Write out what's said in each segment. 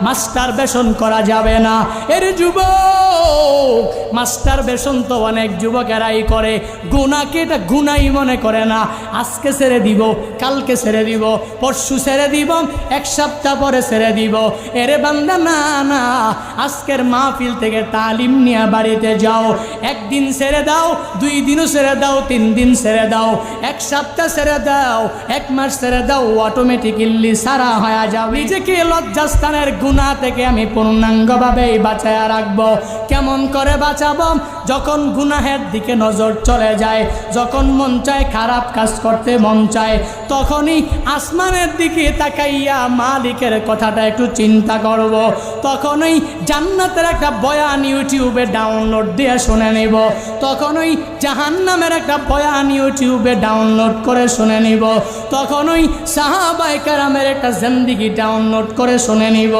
Master বেশন করা যাবে না। এর যুবক, মাস্টার বেশন তো অনেক যুবকেরাই করে, গুনাহকে এটা গুনাহই মনে করে না। আজকে ছেড়ে দিব, কালকে ছেড়ে দিব, পরশু ছেড়ে দিব, এক সপ্তাহ পরে ছেড়ে দিব। এরে বান্দা, না না, আজকের মাহফিল থেকে তালিম নিয়ে বাড়িতে যাও। একদিন ছেড়ে দাও, 2 দিনও ছেড়ে দাও, 3 দিন ছেড়ে দাও, এক সপ্তাহ ছেড়ে দাও, 1 মাস ছেড়ে দাও, অটোমেটিক্যালি সারা হয়ে যাবে। নিজেকে লজ্জাস্থানের গুনাহ থেকে আমি পূর্ণাঙ্গভাবেই বাঁচায়া রাখবো। কেমন করে বাঁচাবো? যখন গুনাহের দিকে নজর চলে যায়, যখন মন চায় খারাপ কাজ করতে মন চায়, তখনই আসমানের দিকে তাকাইয়া মালিকের কথাটা একটু চিন্তা করব। তখনই জান্নাতের একটা বয়ান ইউটিউবে ডাউনলোড দিয়ে শুনে নেব। তখনই জাহান্নামের একটা বয়ান ইউটিউবে ডাউনলোড করে শুনে নিব। তখনই সাহাবায়ে কেরামের একটা জিন্দেগি ডাউনলোড করে শুনে নিব।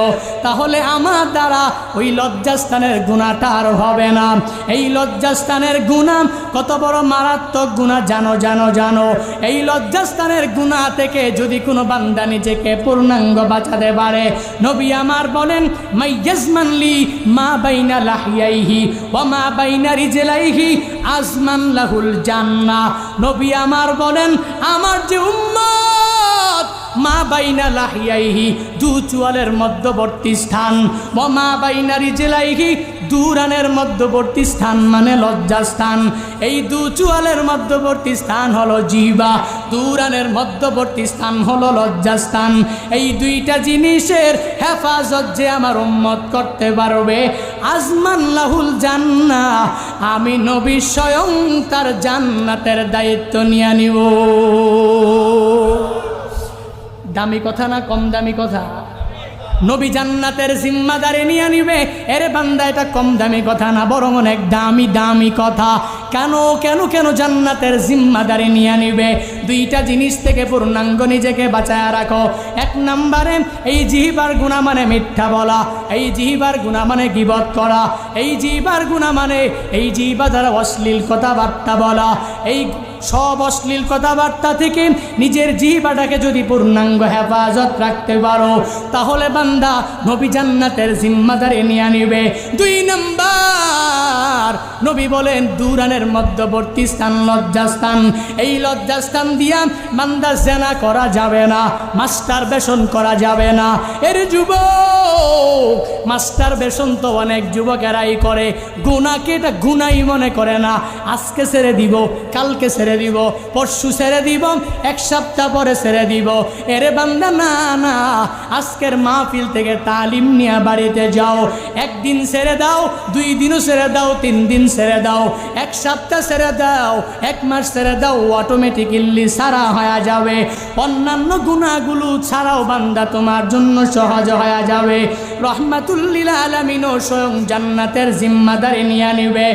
তাহলে আমার দ্বারা ওই লজ্জাস্থানের গুনাহটা আর হবে না। এই লজ্জাস্থানের গুনাহ কত বড় মারাত্মক গুনাহ জানো জানো জানো। এই লজ্জাস্থানের গুনাহ থেকে যদি কোনো বান্দা নিজেকে পূর্ণাঙ্গ বাঁচাতে পারে, নবী আমার বলেন, মাইয়াজমানলি মা বাইনা লাহিয়াইহি ওয়া মা বাইনা রিজলাইহি আজমান লাহুল জান্নাহ। নবী আমার বলেন, আমার যে উম্মত মা বাইনা লাহিয়াইহি, 2 চুয়ালের মধ্যবর্তী স্থান, ওয়া মা বাইনা রিজলাইহি, 2 রানের মধ্যবর্তী স্থান মানে লজ্জাস্থান। এই 2 চুয়ালের মধ্যবর্তী স্থান হলো জিহ্বা, 2 রানের মধ্যবর্তী স্থান হলো লজ্জাস্থান। এই 2টা জিনিসের হেফাজত যে আমার উম্মত করতে পারবে, আজমান লাহুল জান্নাহ, আমি নবী স্বয়ং তার জান্নাতের দায়িত্ব নিয়ে নিব। দামি কথা না কম দামি কথা? নবী জান্নাতের জিম্মাদারি নিয়ে নিবে। এর বান্দা, এটা কম দামি কথা না, বরং অনেক দামি দামি কথা। কেন কেন কেন জান্নাতের জিম্মাদারি নিয়ে নিবে? 2টা জিনিস থেকে পূর্ণাঙ্গ নিজেকে বাঁচায় রাখো। 1 নম্বরে, এই জিহ্বার গুনাহ মানে মিথ্যা বলা, এই জিহ্বার গুনাহ মানে গীবত করা, এই জিহ্বার গুনাহ মানে এই জিহ্বা দ্বারা অশ্লীল কথাবার্তা বলা। এই সব অশ্লীল কথাবার্তা থেকে নিজের জিহ্বাটাকে যদি পূর্ণাঙ্গ হেফাজত রাখতে পারো, তাহলে বান্দা নবী জান্নাতের জিম্মাদারি নিয়ে নিবে। 2 নম্বর, নবী বলেন 2 রানের মধ্যবর্তী স্থান লজ্জাস্থান। এই লজ্জাস্থান দিয়া বান্দা জেনা করা যাবে না, মাস্টার বেশন করা যাবে না। এর যুবক, মাস্টার বেশন তো অনেক যুবকেরাই করে, গুনাহকে এটা গুনাহই মনে করে না। আজকে ছেড়ে দিব, কালকে ছেড়ে দিব, পরশু ছেড়ে দিব, 1 সপ্তাহ পরে ছেড়ে দিব। এরে বান্দা, না না, আজকের মাহফিল থেকে তালিম নিয়ে বাড়িতে যাও। একদিন ছেড়ে দাও, 2 দিনও ছেড়ে দাও, 3 দিন ছেড়ে দাও, 1 সপ্তাহ ছেড়ে দাও, 1 মাস ছেড়ে দাও, অটোমেটিক্যালি সারা হয়ে যাবে। অন্যান্য গুনাহগুলো ছাড়াও বান্দা তোমার জন্য সহজ হয়ে যাবে। রহমাতুল লিল আলামিন স্বয়ং জান্নাতের জিম্মাদারি নিয়ে নিবে।